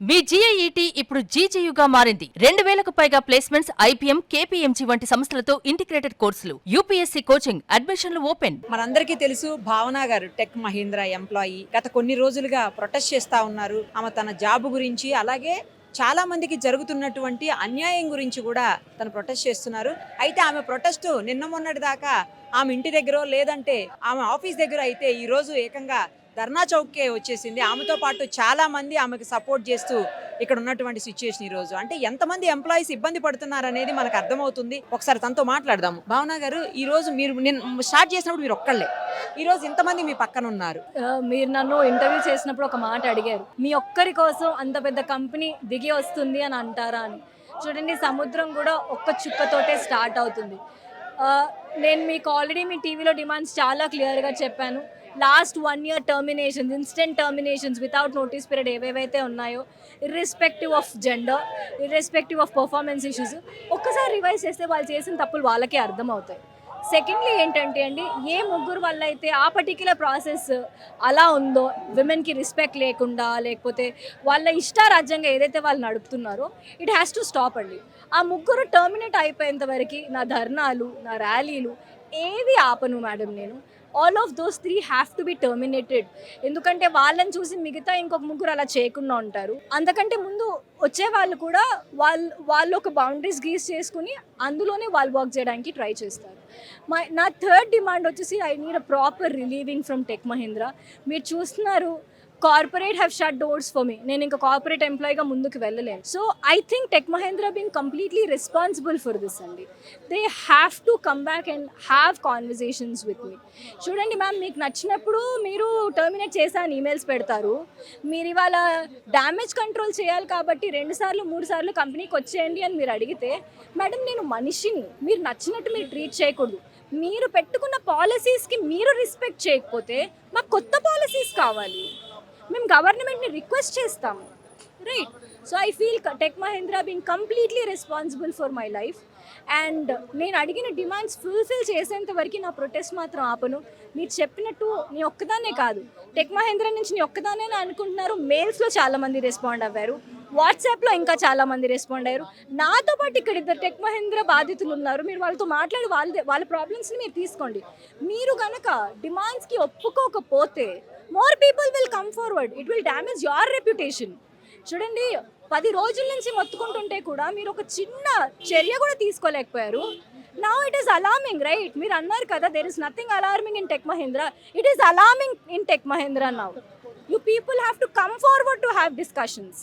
మీ జీఐఈటీ ఇప్పుడు జీజేయుగా మారింది. 2000కు పైగా ప్లేస్మెంట్స్, ఐపీఎం, కేపీఎంజీ వంటి సంస్థలతో ఇంటిగ్రేటెడ్ కోర్సులు. యూపీఎస్సీ కోచింగ్, అడ్మిషన్లు ఓపెన్. మనందరికీ తెలుసు భావన గారు టెక్ మహీంద్రా ఎంప్లాయీ. గత కొన్ని రోజులుగా ప్రొటెస్ట్ చేస్తా ఉన్నారు. ఆమె తన జాబ్ గురించి, అలాగే చాలా మందికి జరుగుతున్నటువంటి అన్యాయం గురించి కూడా తను ప్రొటెస్ట్ చేస్తున్నారు. అయితే ఆమె ప్రొటెస్ట్ నిన్న మొన్నటి దాకా ఆమె ఇంటి దగ్గర, లేదంటే ఆమె ఆఫీస్ దగ్గర అయితే ఈ రోజు ఏకంగా ధర్నా చౌక్కే వచ్చేసింది. ఆమెతో పాటు చాలా మంది ఆమెకు సపోర్ట్ చేస్తూ ఇక్కడ ఉన్నటువంటి సిచ్యుయేషన్ ఈ రోజు. అంటే ఎంతమంది ఎంప్లాయీస్ ఇబ్బంది పడుతున్నారు అనేది మనకు అర్థమవుతుంది. ఒకసారి తనతో మాట్లాడదాము. భావన గారు, ఈ రోజు నేను స్టార్ట్ చేసినప్పుడు మీరు ఒక్కళ్ళే, ఈ రోజు ఇంతమంది మీ పక్కన ఉన్నారు. మీరు నన్ను ఇంటర్వ్యూ చేసినప్పుడు ఒక మాట అడిగారు, మీ ఒక్కరి కోసం అంత పెద్ద కంపెనీ దిగి వస్తుంది అని అంటారా అని. చూడండి, సముద్రం కూడా ఒక్క చుక్కతోటే స్టార్ట్ అవుతుంది. నేను మీకు ఆల్రెడీ మీ టీవీలో డిమాండ్స్ చాలా క్లియర్గా చెప్పాను. Last 1 year terminations, instant terminations without notice period ఏవేవైతే ఉన్నాయో, irrespective of gender, irrespective of performance issues, ఒక్కసారి రివైజ్ చేస్తే వాళ్ళు చేసిన తప్పులు వాళ్ళకే అర్థమవుతాయి. సెకండ్లీ ఏంటంటే అండి, ఏ ముగ్గురు వల్ల అయితే ఆ పర్టిక్యులర్ ప్రాసెస్ అలా ఉందో, విమెన్కి రెస్పెక్ట్ లేకుండా, లేకపోతే వాళ్ళ ఇష్టారాజ్యంగా ఏదైతే వాళ్ళు నడుపుతున్నారో, ఇట్ హ్యాస్ టు స్టాప్ అండి. ఆ ముగ్గురు టర్మినేట్ అయిపోయేంత వరకు నా ధర్నాలు, నా ర్యాలీలు ఏవి ఆపను మేడం నేను. All of those 3 have to be terminated. ఎందుకంటే వాళ్ళని చూసి మిగతా ఇంకొక ముగ్గురు అలా చేయకుండా ఉంటారు. అంతకంటే ముందు వచ్చే వాళ్ళు కూడా వాళ్ళు ఒక బౌండరీస్ గీస్ చేసుకుని అందులోనే వాళ్ళు వర్క్ చేయడానికి ట్రై చేస్తారు. నా థర్డ్ డిమాండ్ వచ్చేసి, I need a proper relieving from Tech Mahindra. మీరు చూస్తున్నారు, corporate have shut doors for me. నేను ఇంకా కార్పొరేట్ ఎంప్లాయీగా ముందుకు వెళ్ళలేను. So I think Tech Mahindra being completely responsible for this అండి. They have to come back and have conversations with me. చూడండి ma'am, మీకు నచ్చినప్పుడు మీరు టర్మినేట్ చేశాను ఈమెయిల్స్ పెడతారు. మీరు ఇవాళ డ్యామేజ్ కంట్రోల్ చేయాలి కాబట్టి 2 సార్లు 3 సార్లు కంపెనీకి వచ్చేయండి అని మీరు అడిగితే, మేడం నేను మనిషిని, మీరు నచ్చినట్టు మీరు ట్రీట్ చేయకూడదు. మీరు పెట్టుకున్న పాలసీస్కి మీరు రెస్పెక్ట్ చేయకపోతే మాకు కొత్త పాలసీస్ కావాలి. మేము గవర్నమెంట్ని రిక్వెస్ట్ చేస్తాము, right? So I feel tech Mahindra being completely responsible for my life. And నేను అడిగిన డిమాండ్స్ ఫుల్ఫిల్ చేసేంత వరకు నా ప్రొటెస్ట్ మాత్రం ఆపను. మీరు చెప్పినట్టు నీ ఒక్కదాన్నే కాదు, టెక్ మహీంద్రా నుంచి నీ ఒక్కదానే అనుకుంటున్నారు. మెయిల్స్లో చాలామంది రెస్పాండ్ అవ్వారు, వాట్సాప్లో ఇంకా చాలామంది రెస్పాండ్ అయ్యారు. నాతో పాటు ఇక్కడ 2 టెక్ మహీంద్రా బాధితులు ఉన్నారు. మీరు వాళ్ళతో మాట్లాడి వాళ్ళ ప్రాబ్లమ్స్ని మీరు తీసుకోండి. మీరు కనుక డిమాండ్స్కి ఒప్పుకోకపోతే more people will come forward. It will damage your reputation. చూడండి, 10 రోజుల నుంచి మొత్తుకుంటుంటే కూడా మీరు ఒక చిన్న చర్య కూడా తీసుకోలేకపోయారు. Now it is alarming, right? మీరు అన్నారు కదా, there is nothing alarming in Tech Mahindra. It is alarming in Tech Mahindra now. You people have to come forward to have discussions.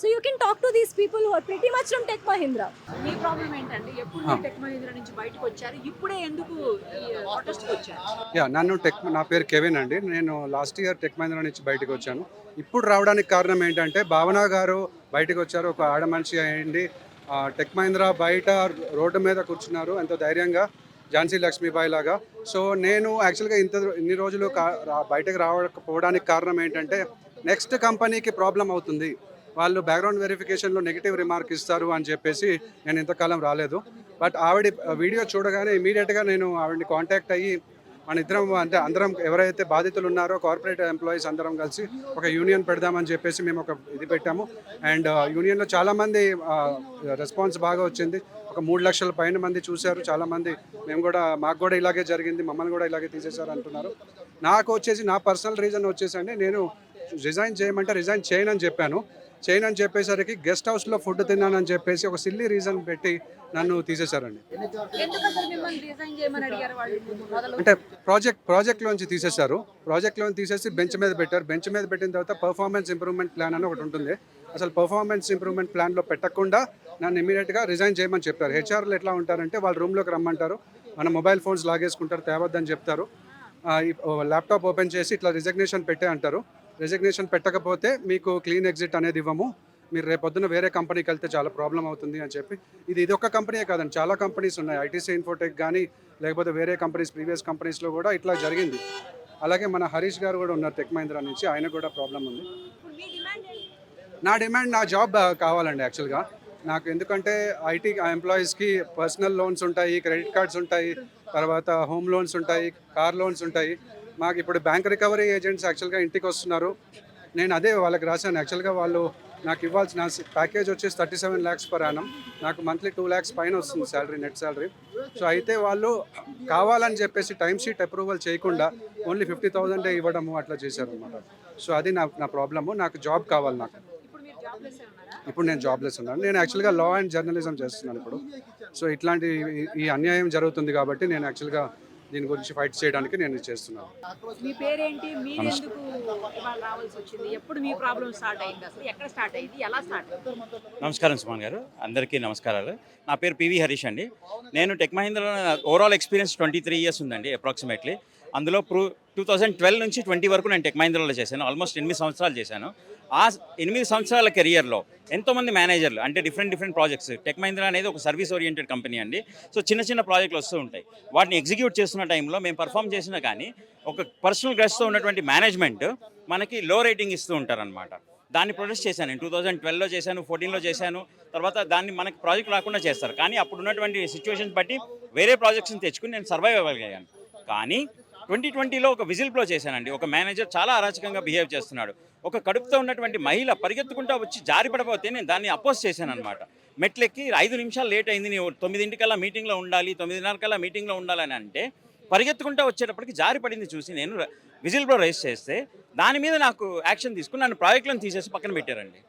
So you can talk to these people who are pretty much from Tech Mahindra. Me problem ఏంటంటే, ఎప్పుడు tech Mahindra నుంచి బయటకు వచ్చారు, ఇప్పుడే ఎందుకు ప్రొటెస్ట్కి వచ్చారు? నా పేరు కెవిన్ అండి. నేను లాస్ట్ ఇయర్ టెక్ మహీంద్రా నుంచి బయటకు వచ్చాను. ఇప్పుడు రావడానికి కారణం ఏంటంటే, భావన గారు బయటకు వచ్చారు, ఒక ఆడ మనిషి అయ్యండి. టెక్ మహీంద్రా బయట రోడ్డు మీద కూర్చున్నారు ఎంతో ధైర్యంగా, ఝాన్సీ లక్ష్మీబాయి లాగా. సో నేను యాక్చువల్గా ఇన్ని రోజులు బయటకు రావకపోవడానికి కారణం ఏంటంటే, నెక్స్ట్ కంపెనీకి ప్రాబ్లం అవుతుంది, వాళ్ళు బ్యాక్గ్రౌండ్ వెరిఫికేషన్లో నెగిటివ్ రిమార్క్ ఇస్తారు అని చెప్పేసి నేను ఇంతకాలం రాలేదు. బట్ ఆవిడ వీడియో చూడగానే ఇమీడియట్గా నేను ఆవిడని కాంటాక్ట్ అయ్యి, మన ఇద్దరం అంటే అందరం ఎవరైతే బాధితులు ఉన్నారో కార్పొరేట్ ఎంప్లాయీస్ అందరం కలిసి ఒక యూనియన్ పెడదామని చెప్పేసి మేము ఒక ఇది పెట్టాము. అండ్ యూనియన్లో చాలామంది రెస్పాన్స్ బాగా వచ్చింది. ఒక 3 లక్షల పైన మంది చూశారు. చాలామంది మాకు కూడా ఇలాగే జరిగింది, మమ్మల్ని కూడా ఇలాగే తీసేశారు అంటున్నారు. నాకు వచ్చేసి నా పర్సనల్ రీజన్ వచ్చేసండి, నేను రిజైన్ చేయమంటే రిజైన్ చేయనని చెప్పేసరికి గెస్ట్ హౌస్లో ఫుడ్ తిన్నానని చెప్పేసి ఒక సిల్లీ రీజన్ పెట్టి నన్ను తీసేశారండి. అంటే ప్రాజెక్ట్లోంచి తీసేశారు. ప్రాజెక్ట్లోంచి తీసేసి బెంచ్ మీద పెట్టారు. బెంచ్ మీద పెట్టిన తర్వాత పర్ఫార్మెన్స్ ఇంప్రూవ్మెంట్ ప్లాన్ అని ఒకటి ఉంటుంది. అసలు పర్ఫార్మెన్స్ ఇంప్రూవ్మెంట్ ప్లాన్లో పెట్టకుండా నన్ను ఇమీడియట్గా రిజైన్ చేయమని చెప్పారు. హెచ్ఆర్లు ఎట్లా ఉంటారంటే, వాళ్ళ రూమ్లోకి రమ్మంటారు, మన మొబైల్ ఫోన్స్ లాగేసుకుంటారు, తేవద్దని చెప్తారు, ల్యాప్టాప్ ఓపెన్ చేసి ఇట్లా రిజగ్నేషన్ పెట్టే అంటారు. రిజగ్నేషన్ పెట్టకపోతే మీకు క్లీన్ ఎగ్జిట్ అనేది ఇవ్వము, మీరు రేపొద్దున వేరే కంపెనీకి వెళ్తే చాలా ప్రాబ్లం అవుతుంది అని చెప్పి. ఇది ఒక కంపెనీయే కాదండి, చాలా కంపెనీస్ ఉన్నాయి. ఐటీసీ ఇన్ఫోటెక్ కానీ, లేకపోతే వేరే కంపెనీస్, ప్రీవియస్ కంపెనీస్లో కూడా ఇట్లా జరిగింది. అలాగే మన హరీష్ గారు కూడా ఉన్నారు టెక్ మహీంద్రా నుంచి, ఆయన కూడా ప్రాబ్లం ఉంది. నా డిమాండ్, నా జాబ్ కావాలండి యాక్చువల్గా నాకు. ఎందుకంటే ఐటీ ఎంప్లాయీస్కి పర్సనల్ లోన్స్ ఉంటాయి, క్రెడిట్ కార్డ్స్ ఉంటాయి, తర్వాత హోమ్ లోన్స్ ఉంటాయి, కార్ లోన్స్ ఉంటాయి. మాకు ఇప్పుడు బ్యాంక్ రికవరీ ఏజెంట్స్ యాక్చువల్గా ఇంటికి వస్తున్నారు. నేను అదే వాళ్ళకి రాశాను. యాక్చువల్గా వాళ్ళు నాకు ఇవ్వాల్సిన ప్యాకేజ్ వచ్చేసి 37 lakhs per annum. నాకు మంత్లీ 2 lakhs పైన వస్తుంది శాలరీ, నెట్ శాలరీ. సో అయితే వాళ్ళు కావాలని చెప్పేసి టైం షీట్ అప్రూవల్ చేయకుండా ఓన్లీ 50,000 ఇవ్వడము అట్లా చేశారు అనమాట. సో అది నా ప్రాబ్లము. నాకు జాబ్ కావాలి. నాకు ఇప్పుడు నేను జాబ్లెస్ ఉన్నాను. నేను యాక్చువల్గా లా అండ్ జర్నలిజం చేస్తున్నాను ఇప్పుడు. సో ఇట్లాంటి ఈ అన్యాయం జరుగుతుంది కాబట్టి నేను యాక్చువల్గా దీని గురించి ఫైట్ చేయడానికి నేను చేస్తున్నాను. మీ పేరేంటి? మీరు ఎందుకు ఇవాళ రావాల్సి వచ్చింది? ఎప్పుడు మీ ప్రాబ్లం స్టార్ట్ అయింది? అసలు ఎక్కడ స్టార్ట్ అయింది? ఎలా స్టార్ట్ అయింది? నమస్కారం సుమన్ గారు, అందరికీ నమస్కారాలు. నా పేరు పివి హరీష్ అండి. నేను tech Mahindra overall experience 23 years ఉందండి అప్రాక్సిమేట్లీ. అందులో 2012 నుంచి 20 వరకు నేను టెక్ మహీంద్రాలో చేశాను. ఆల్మోస్ట్ 8 సంవత్సరాలు చేశాను. ఆ 8 సంవత్సరాల కెరియర్లో ఎంతోమంది మేనేజర్లు అంటే డిఫరెంట్ ప్రాజెక్ట్స్. టెక్ మహీంద్రా అనేది ఒక సర్వీస్ ఓరియంటెడ్ కంపెనీ అండి. సో చిన్న ప్రాజెక్టులు వస్తూ ఉంటాయి. వాటిని ఎగ్జిక్యూట్ చేస్తున్న టైంలో మేము పర్ఫామ్ చేసినా కానీ ఒక పర్సనల్ గ్రస్తో ఉన్నటువంటి మేనేజ్మెంట్ మనకి లో రేటింగ్ ఇస్తూ ఉంటారనమాట. దాన్ని ప్రొటెస్ట్ చేశాను. నేను 2012లో చేశాను, 14లో చేశాను. తర్వాత దాన్ని మనకి ప్రాజెక్ట్ రాకుండా చేస్తారు. కానీ అప్పుడు ఉన్నటువంటి సిచ్యువేషన్స్ బట్టి వేరే ప్రాజెక్ట్స్ని తెచ్చుకుని నేను సర్వైవ్ అవ్వగలిగాను. కానీ 2020లో ఒక విజిల్ బ్లో చేశానండి. ఒక మేనేజర్ చాలా అరాచకంగా బిహేవ్ చేస్తున్నాడు. ఒక కడుపుతో ఉన్నటువంటి మహిళ పరిగెత్తుకుంటూ వచ్చి జారిపడపోతే నేను దాన్ని అపోజ్ చేశాను అనమాట. మెట్లెక్కి 5 నిమిషాలు లేట్ అయింది, నీవు 9 మీటింగ్లో ఉండాలి, 9:30 మీటింగ్లో ఉండాలని అంటే పరిగెత్తుకుంటూ వచ్చేటప్పటికి జారి పడింది చూసి నేను విజిల్ బ్లో రైజ్ చేస్తే దాని మీద నాకు యాక్షన్ తీసుకుని నన్ను ప్రాజెక్టులను తీసేసి పక్కన పెట్టారండి,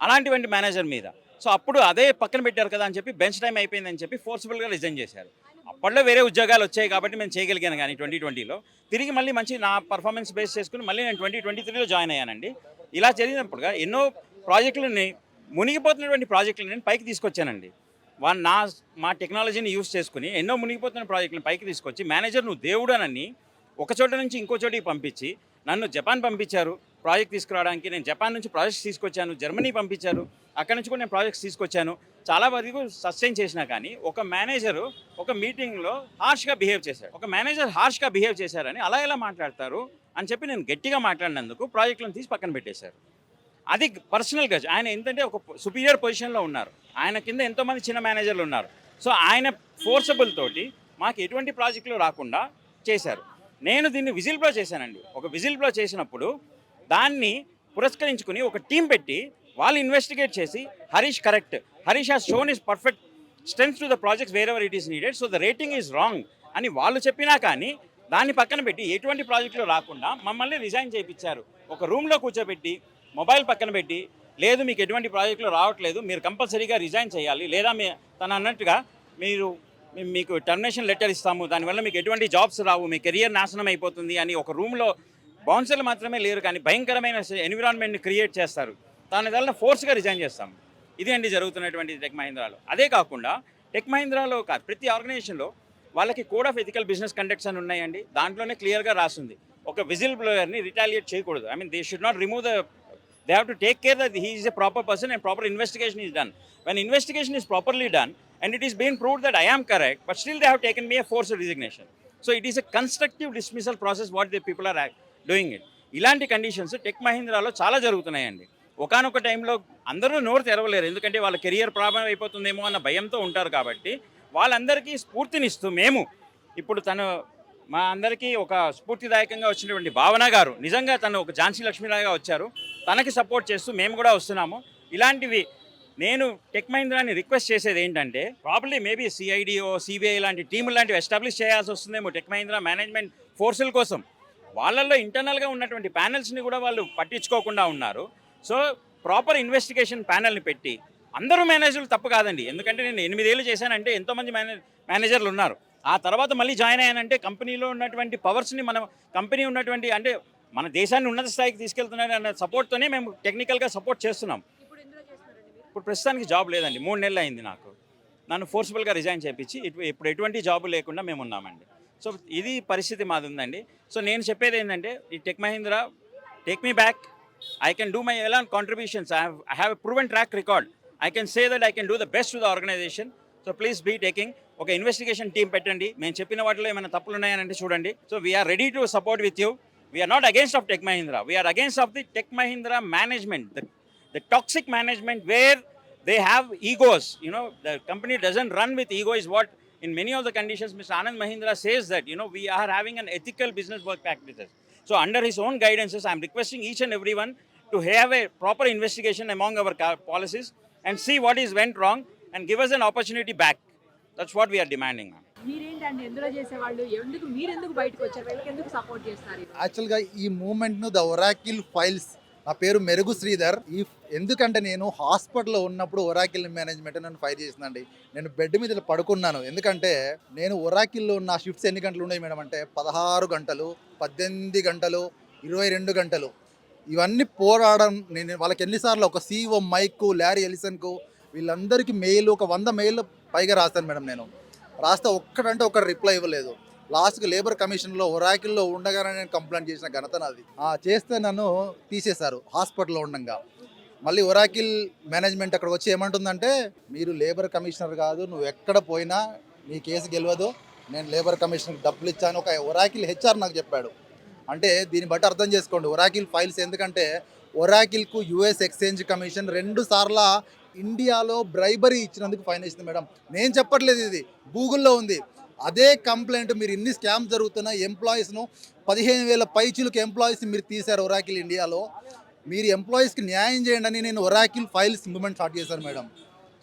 అలాంటివంటి మేనేజర్ మీద. సో అప్పుడు అదే పక్కన పెట్టారు కదా అని చెప్పి బెంచ్ టైం అయిపోయిందని చెప్పి ఫోర్స్ఫుల్గా రిజైన్ చేశారు. అప్పట్లో వేరే ఉద్యోగాలు వచ్చాయి కాబట్టి మేము చేయగలిగాను. కానీ 2020లో తిరిగి మళ్ళీ మంచి నా పర్ఫార్మెన్స్ బేస్ చేసుకుని మళ్ళీ నేను 2023లో జాయిన్ అయ్యానండి. ఇలా జరిగినప్పుడుగా ఎన్నో ప్రాజెక్టులని మునిగిపోతున్నటువంటి ప్రాజెక్టులు నేను పైకి తీసుకొచ్చానండి. మా టెక్నాలజీని యూస్ చేసుకుని ఎన్నో మునిగిపోతున్న ప్రాజెక్టులను పైకి తీసుకొచ్చి మేనేజర్ నువ్వు దేవుడనని ఒక చోట నుంచి ఇంకో చోటికి పంపించి నన్ను జపాన్ పంపించారు ప్రాజెక్ట్ తీసుకురావడానికి. నేను జపాన్ నుంచి ప్రాజెక్ట్స్ తీసుకొచ్చాను, జర్మనీ పంపించారు, అక్కడ నుంచి కూడా నేను ప్రాజెక్ట్స్ తీసుకొచ్చాను. చాలా వరకు సస్టైన్ చేసినా కానీ ఒక మేనేజరు ఒక మీటింగ్లో హార్ష్గా బిహేవ్ చేశాడు. ఒక మేనేజర్ హార్ష్గా బిహేవ్ చేశారని అలా ఎలా మాట్లాడతారు అని చెప్పి నేను గట్టిగా మాట్లాడినందుకు ప్రాజెక్టులను తీసి పక్కన పెట్టేశారు. అది పర్సనల్ గజ్. ఆయన ఏంటంటే ఒక సుపీరియర్ పొజిషన్లో ఉన్నారు, ఆయన కింద ఎంతోమంది చిన్న మేనేజర్లు ఉన్నారు. సో ఆయన ఫోర్సబుల్ తోటి మాకు ఎటువంటి ప్రాజెక్టులు రాకుండా చేశారు. నేను దీన్ని విజిల్ బ్లో చేశానండి. ఒక విజిల్ బ్లో చేసినప్పుడు దాన్ని పురస్కరించుకుని ఒక టీం పెట్టి వాళ్ళు ఇన్వెస్టిగేట్ చేసి Harish correct, Harish has shown is perfect strength to the projects wear ever it is needed, so the rating is wrong అని వాళ్ళు చెప్పినా కానీ దాన్ని పక్కన పెట్టి ఎటువంటి ప్రాజెక్టులు రాకుండా మమ్మల్ని రిజైన్ చేయించారు. ఒక రూమ్లో కూర్చోబెట్టి మొబైల్ పక్కన పెట్టి లేదు మీకు ఎటువంటి ప్రాజెక్టులు రావట్లేదు, మీరు కంపల్సరీగా రిజైన్ చేయాలి, లేదా తను అన్నట్టుగా మీకు టర్మినేషన్ లెటర్ ఇస్తాము, దానివల్ల మీకు ఎటువంటి జాబ్స్ రావు, మీ కెరియర్ నాశనం అయిపోతుంది అని ఒక రూమ్లో బౌన్సర్లు మాత్రమే లేరు కానీ భయంకరమైన ఎన్విరాన్మెంట్ని క్రియేట్ చేస్తారు. దానివల్ల ఫోర్స్గా రిజైన్ చేస్తాం. ఇది అండి జరుగుతున్నటువంటి టెక్ మహీంద్రాలో. అదే కాకుండా టెక్ మహీంద్రాలో కాదు, ప్రతి ఆర్గనైజేషన్లో వాళ్ళకి code of ethical business conducts అని ఉన్నాయండి. దాంట్లోనే క్లియర్గా రాస్తుంది ఒక విజిల్ బ్లోయర్ని రిటాలియేట్ చేయకూడదు. I mean they should not remove they have to take care that he is a proper person and proper investigation is done. When investigation is properly done and it is being proved that I am correct, but still they have taken me a forced resignation. So it is a constructive dismissal process what the people are doing it. ఇలాంటి conditions tech మహీంద్రాలో చాలా జరుగుతున్నాయండి. ఒకానొక టైంలో అందరూ నోరు తెరవలేరు, ఎందుకంటే వాళ్ళ కెరియర్ ప్రాబ్లం అయిపోతుందేమో అన్న భయంతో ఉంటారు. కాబట్టి వాళ్ళందరికీ స్ఫూర్తినిస్తూ మేము ఇప్పుడు మా అందరికీ ఒక స్ఫూర్తిదాయకంగా వచ్చినటువంటి భావన గారు నిజంగా తను ఒక ఝాన్సీ లక్ష్మీరావుగా వచ్చారు. తనకి సపోర్ట్ చేస్తూ మేము కూడా వస్తున్నాము. ఇలాంటివి నేను టెక్ మహీంద్రాని రిక్వెస్ట్ చేసేది ఏంటంటే ప్రాబ్లీ మేబీ సిఐడిఓ సిబిఐ లాంటి టీములు లాంటివి ఎస్టాబ్లిష్ చేయాల్సి వస్తుందేమో టెక్ మహీంద్రా మేనేజ్మెంట్ ఫోర్సుల కోసం. వాళ్ళల్లో ఇంటర్నల్గా ఉన్నటువంటి ప్యానెల్స్ని కూడా వాళ్ళు పట్టించుకోకుండా ఉన్నారు. సో ప్రాపర్ ఇన్వెస్టిగేషన్ ప్యానెల్ని పెట్టి అందరూ మేనేజర్లు తప్పు కాదండి, ఎందుకంటే నేను 8 ఏళ్ళు చేశానంటే ఎంతోమంది మేనేజర్లు ఉన్నారు. ఆ తర్వాత మళ్ళీ జాయిన్ అయ్యానంటే కంపెనీలో ఉన్నటువంటి పవర్స్ని మనం కంపెనీ ఉన్నటువంటి అంటే మన దేశాన్ని ఉన్నత స్థాయికి తీసుకెళ్తున్నారు అన్న సపోర్ట్తోనే మేము టెక్నికల్గా సపోర్ట్ చేస్తున్నాం. ఇప్పుడు ప్రస్తుతానికి జాబ్ లేదండి, 3 నెలలు అయింది నాకు. నన్ను ఫోర్స్ఫుల్గా రిజైన్ చేయించి ఇప్పుడు ఎటువంటి జాబ్ లేకుండా మేము ఉన్నామండి. సో ఇది పరిస్థితి మాది ఉందండి. సో నేను చెప్పేది ఏంటంటే ఈ tech Mahindra take me back. I can do my own contributions. I have a proven track record. I can say that I can do the best to the organization. So please be taking ఒక investigation team పెట్టండి. మేము చెప్పిన వాటిలో ఏమైనా తప్పులు ఉన్నాయనంటే చూడండి. So we're ready to support with you. We're not against of tech Mahindra, we're against of the tech Mahindra management, the toxic management where they have egos. The company doesn't run with ego is what in many of the conditions Mr. Anand Mahindra says that we are having an ethical business work practices. So under his own guidances I am requesting each and everyone to have a proper investigation among our policies and see what is went wrong and give us an opportunity back. That's what we are demanding, ma'am. మీరేంటండి ఎందులో చేసేవాళ్ళు, మీరెందుకు బయటకు వచ్చారు, వీళ్ళకి ఎందుకు support చేస్తారు? యాక్చువల్గా ఈ మూమెంట్ను ద ఒరాకిల్ ఫైల్స్, నా పేరు మెరుగు శ్రీధర్. ఎందుకంటే నేను హాస్పిటల్లో ఉన్నప్పుడు ఒరాకిల్ మేనేజ్మెంట్ నన్ను ఫైర్ చేసిందండి. నేను బెడ్ మీద ఇలా పడుకున్నాను. ఎందుకంటే నేను ఒరాకిల్లో నా షిఫ్ట్స్ ఎన్ని గంటలు ఉన్నాయి మేడం అంటే 16 గంటలు, 18 గంటలు, 22 గంటలు. ఇవన్నీ పోరాడడం. నేను వాళ్ళకి ఎన్నిసార్లు ఒక CEO మైక్, ల్యారీ ఎలిసన్కు వీళ్ళందరికీ మెయిల్, ఒక 100 మెయిల్ పైగా రాస్తాను మేడం. నేను రాస్తే ఒక్కడంటే ఒక్కడు రిప్లై ఇవ్వలేదు. లాస్ట్కి లేబర్ కమిషన్లో ఒరాకిల్లో ఉండగానే నేను కంప్లైంట్ చేసిన ఘనత నాది. చేస్తే నన్ను తీసేశారు హాస్పిటల్లో ఉండగా. మళ్ళీ ఒరాకిల్ మేనేజ్మెంట్ అక్కడికి వచ్చి ఏమంటుందంటే, మీరు లేబర్ కమిషనర్ కాదు, నువ్వు ఎక్కడ పోయినా నీ కేసు గెలవదు, నేను లేబర్ కమిషనర్కి డబ్బులు ఇచ్చాను, ఒక ఒరాకిల్ HR నాకు చెప్పాడు. అంటే దీన్ని బట్టి అర్థం చేసుకోండి ఒరాకిల్ ఫైల్స్. ఎందుకంటే ఒరాకిల్కు US ఎక్స్చేంజ్ కమిషన్ 2 సార్ల ఇండియాలో బ్రైబరీ ఇచ్చినందుకు ఫైన్ వేసింది మేడం. నేను చెప్పట్లేదు, ఇది గూగుల్లో ఉంది. అదే కంప్లైంట్, మీరు ఇన్ని స్కామ్స్ జరుగుతున్న ఎంప్లాయీస్ను 15,000 పైచీలకు ఎంప్లాయీస్ మీరు తీశారు ఒరాకిల్ ఇండియాలో. మీరు ఎంప్లాయీస్కి న్యాయం చేయండి అని నేను ఒరాకిల్ ఫైల్స్ మూవ్మెంట్ స్టార్ట్ చేశాను మేడం.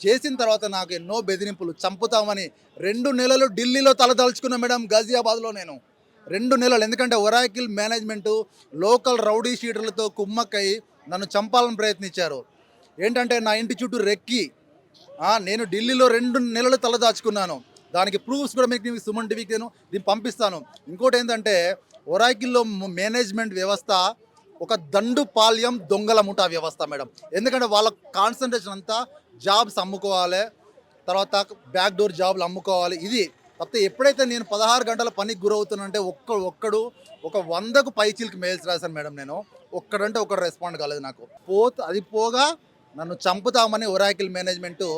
చేసిన తర్వాత నాకు ఎన్నో బెదిరింపులు, చంపుతామని 2 నెలలు ఢిల్లీలో తలదాల్చుకున్నా మేడం, గాజియాబాద్లో నేను 2 నెలలు. ఎందుకంటే ఒరాకిల్ మేనేజ్మెంటు లోకల్ రౌడీ షీటర్లతో కుమ్మక్కై నన్ను చంపాలని ప్రయత్నించారు. ఏంటంటే నా ఇంటి చుట్టూ రెక్కి నేను ఢిల్లీలో 2 నెలలు తలదాచుకున్నాను. దానికి ప్రూఫ్స్ కూడా మీకు సుమన్ టీవీకి నేను దీన్ని పంపిస్తాను. ఇంకోటి ఏంటంటే ఒరాకిల్లో మేనేజ్మెంట్ వ్యవస్థ ఒక దండుపాల్యం దొంగల ముఠా వ్యవస్థ మేడం. ఎందుకంటే వాళ్ళ కాన్సన్ట్రేషన్ అంతా జాబ్స్ అమ్ముకోవాలి, తర్వాత బ్యాక్ డోర్ జాబ్లు అమ్ముకోవాలి. ఇది తప్పితే ఎప్పుడైతే నేను 16 గంటల పనికి గురవుతున్నానంటే ఒక్కడు ఒక 100కు పైచీలకి మెయిల్స్ రాశాను మేడం. నేను ఒక్కడంటే ఒకడు రెస్పాండ్ కాలేదు నాకు. అది పోగా నన్ను చంపుతామని ఒరాకిల్ మేనేజ్మెంటు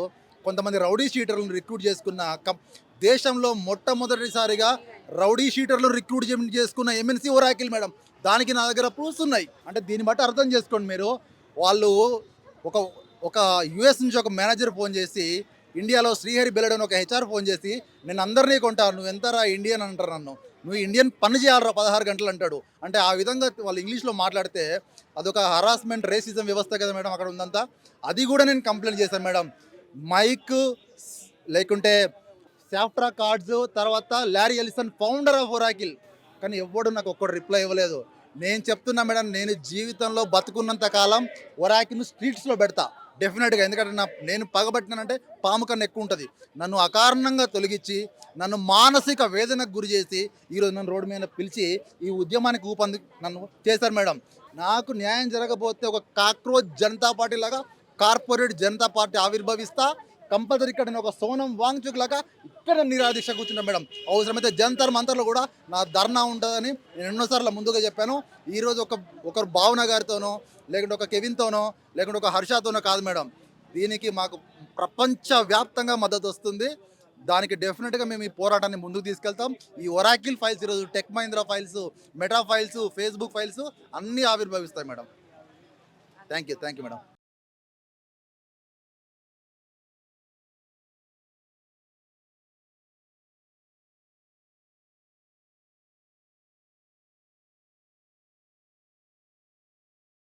కొంతమంది రౌడీ షీటర్లను రిక్రూట్ చేసుకున్న దేశంలో మొట్టమొదటిసారిగా రౌడీ షీటర్లు రిక్రూట్ చేసుకున్న MNC ఒరాకిల్ మేడం. దానికి నా దగ్గర ప్రూఫ్స్ ఉన్నాయి. అంటే దీన్ని బట్టి అర్థం చేసుకోండి మీరు. వాళ్ళు ఒక US నుంచి ఒక మేనేజర్ ఫోన్ చేసి, ఇండియాలో శ్రీహరి బెల్లడ్ అని ఒక HR ఫోన్ చేసి, నేను అందరినీ కొంటాను, నువ్వు ఎంతరా ఇండియన్ అంటారు నన్ను, నువ్వు ఇండియన్ పని చేయాలరా 16 గంటలు అంటాడు. అంటే ఆ విధంగా వాళ్ళు ఇంగ్లీష్లో మాట్లాడితే అదొక హరాస్మెంట్, రేసిజం వ్యవస్థ కదా మేడం అక్కడ ఉందంతా. అది కూడా నేను కంప్లైంట్ చేశాను మేడం. మైక్ లేకుంటే సాఫ్ట్రా కార్డ్స్, తర్వాత Larry Ellison founder of Oracle, కానీ ఎవ్వడు నాకు ఒక్కడు రిప్లై ఇవ్వలేదు. నేను చెప్తున్నా మేడం, నేను జీవితంలో బతుకున్నంత కాలం ఒరాకిల్ను స్ట్రీట్స్లో పెడతా డెఫినెట్గా. ఎందుకంటే నేను పగబట్టినానంటే పాము కన్నా ఎక్కువ ఉంటుంది. నన్ను అకారణంగా తొలగించి నన్ను మానసిక వేదనకు గురి చేసి ఈరోజు నన్ను రోడ్డు మీద పిలిచి ఈ ఉద్యమానికి నన్ను చేశారు మేడం. నాకు న్యాయం జరగకపోతే ఒక కాక్రోచ్ జనతా పార్టీ లాగా కార్పొరేట్ జనతా పార్టీ ఆవిర్భవిస్తా. కంపల్సరీ ఇక్కడ నేను ఒక సోనం వాంగ్చుక్ లాగా ఇక్కడ నిరాదీక్ష కూర్చుంటాను మేడం. అవసరమైతే జంతర్ మంతర్లో కూడా నా ధర్నా ఉంటుందని నేను ఎన్నోసార్లు ముందుగా చెప్పాను. ఈరోజు ఒకరు భావన గారితోనో, లేకుంటే ఒక కెవిన్తోనో, లేకుంటే ఒక హర్షతోనో కాదు మేడం. దీనికి మాకు ప్రపంచవ్యాప్తంగా మద్దతు వస్తుంది. దానికి డెఫినెట్గా మేము ఈ పోరాటాన్ని ముందుకు తీసుకెళ్తాం. ఈ ఒరాకిల్ ఫైల్స్ ఈరోజు tech Mahindra files, meta files, Facebook files అన్నీ ఆవిర్భవిస్తాయి మేడం. Thank you madam.